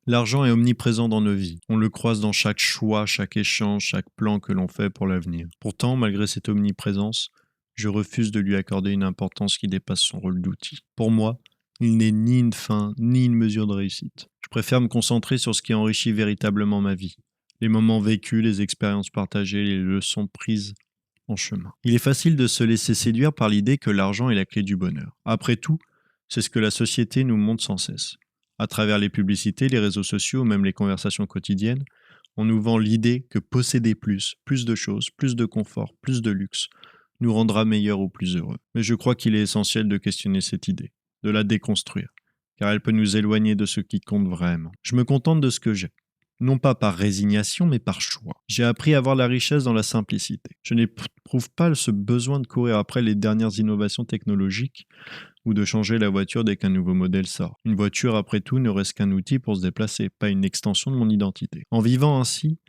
L'argent est omniprésent dans nos vies. On le croise dans chaque choix, chaque échange, chaque plan que l'on fait pour l'avenir. Pourtant, malgré cette omniprésence, je refuse de lui accorder une importance qui dépasse son rôle d'outil. Pour moi, il n'est ni une fin, ni une mesure de réussite. Je préfère me concentrer sur ce qui enrichit véritablement ma vie. Les moments vécus, les expériences partagées, les leçons prises en chemin. Il est facile de se laisser séduire par l'idée que l'argent est la clé du bonheur. Après tout, c'est ce que la société nous montre sans cesse. À travers les publicités, les réseaux sociaux, même les conversations quotidiennes, on nous vend l'idée que posséder plus de choses, plus de confort, plus de luxe, nous rendra meilleurs ou plus heureux. Mais je crois qu'il est essentiel de questionner cette idée, de la déconstruire, car elle peut nous éloigner de ce qui compte vraiment. Je me contente de ce que j'ai. Non pas par résignation, mais par choix. J'ai appris à voir la richesse dans la simplicité. Je n'éprouve pas ce besoin de courir après les dernières innovations technologiques ou de changer la voiture dès qu'un nouveau modèle sort. Une voiture, après tout, ne reste qu'un outil pour se déplacer, pas une extension de mon identité. En vivant ainsi,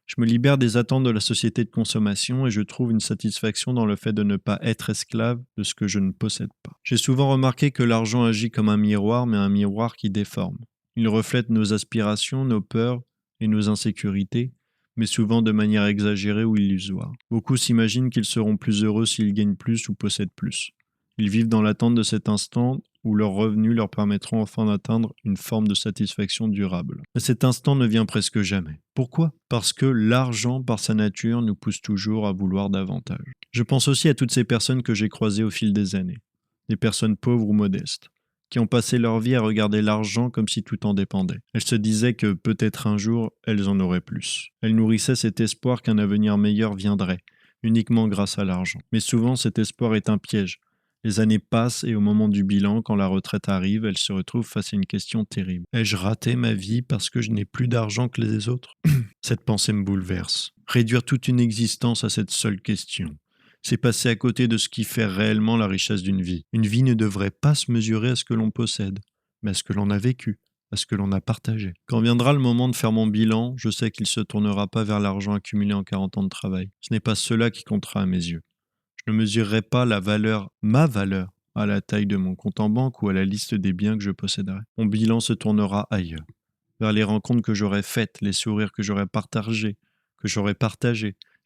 je me libère des attentes de la société de consommation et je trouve une satisfaction dans le fait de ne pas être esclave de ce que je ne possède pas. J'ai souvent remarqué que l'argent agit comme un miroir, mais un miroir qui déforme. Il reflète nos aspirations, nos peurs et nos insécurités, mais souvent de manière exagérée ou illusoire. Beaucoup s'imaginent qu'ils seront plus heureux s'ils gagnent plus ou possèdent plus. Ils vivent dans l'attente de cet instant où leurs revenus leur permettront enfin d'atteindre une forme de satisfaction durable. Mais cet instant ne vient presque jamais. Pourquoi ? Parce que l'argent, par sa nature, nous pousse toujours à vouloir davantage. Je pense aussi à toutes ces personnes que j'ai croisées au fil des années, des personnes pauvres ou modestes, qui ont passé leur vie à regarder l'argent comme si tout en dépendait. Elles se disaient que peut-être un jour, elles en auraient plus. Elles nourrissaient cet espoir qu'un avenir meilleur viendrait, uniquement grâce à l'argent. Mais souvent, cet espoir est un piège. Les années passent et au moment du bilan, quand la retraite arrive, elles se retrouvent face à une question terrible. Ai-je raté ma vie parce que je n'ai plus d'argent que les autres ? Cette pensée me bouleverse. Réduire toute une existence à cette seule question, c'est passer à côté de ce qui fait réellement la richesse d'une vie. Une vie ne devrait pas se mesurer à ce que l'on possède, mais à ce que l'on a vécu, à ce que l'on a partagé. Quand viendra le moment de faire mon bilan, je sais qu'il ne se tournera pas vers l'argent accumulé en 40 ans de travail. Ce n'est pas cela qui comptera à mes yeux. Je ne mesurerai pas ma valeur, à la taille de mon compte en banque ou à la liste des biens que je posséderai. Mon bilan se tournera ailleurs, vers les rencontres que j'aurai faites, les sourires que j'aurai partagés,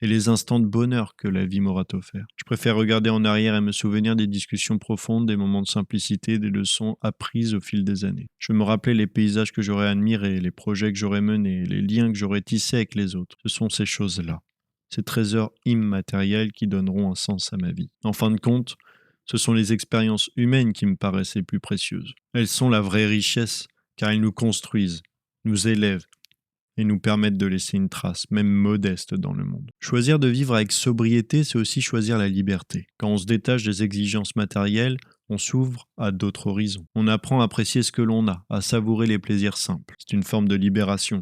et les instants de bonheur que la vie m'aura offert. Je préfère regarder en arrière et me souvenir des discussions profondes, des moments de simplicité, des leçons apprises au fil des années. Je me rappeler les paysages que j'aurais admirés, les projets que j'aurais menés, les liens que j'aurais tissés avec les autres. Ce sont ces choses-là, ces trésors immatériels qui donneront un sens à ma vie. En fin de compte, ce sont les expériences humaines qui me paraissent les plus précieuses. Elles sont la vraie richesse, car elles nous construisent, nous élèvent et nous permettent de laisser une trace, même modeste, dans le monde. Choisir de vivre avec sobriété, c'est aussi choisir la liberté. Quand on se détache des exigences matérielles, on s'ouvre à d'autres horizons. On apprend à apprécier ce que l'on a, à savourer les plaisirs simples. C'est une forme de libération,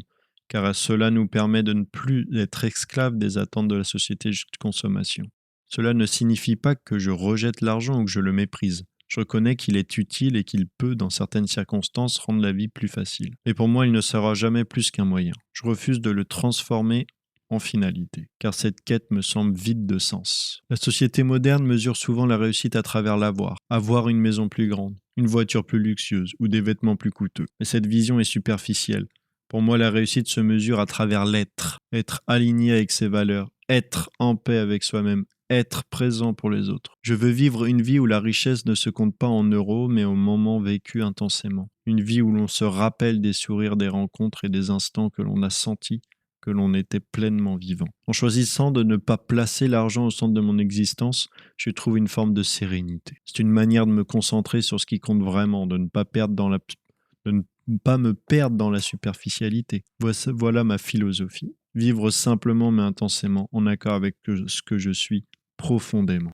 car cela nous permet de ne plus être esclaves des attentes de la société de consommation. Cela ne signifie pas que je rejette l'argent ou que je le méprise. Je reconnais qu'il est utile et qu'il peut, dans certaines circonstances, rendre la vie plus facile. Mais pour moi, il ne sera jamais plus qu'un moyen. Je refuse de le transformer en finalité, car cette quête me semble vide de sens. La société moderne mesure souvent la réussite à travers l'avoir. Avoir une maison plus grande, une voiture plus luxueuse ou des vêtements plus coûteux. Mais cette vision est superficielle. Pour moi, la réussite se mesure à travers l'être. Être aligné avec ses valeurs, être en paix avec soi-même, être présent pour les autres. Je veux vivre une vie où la richesse ne se compte pas en euros, mais au moment vécu intensément. Une vie où l'on se rappelle des sourires, des rencontres et des instants que l'on a sentis, que l'on était pleinement vivant. En choisissant de ne pas placer l'argent au centre de mon existence, je trouve une forme de sérénité. C'est une manière de me concentrer sur ce qui compte vraiment, de ne pas me perdre dans la superficialité. Voilà ma philosophie. Vivre simplement mais intensément, en accord avec ce que je suis profondément.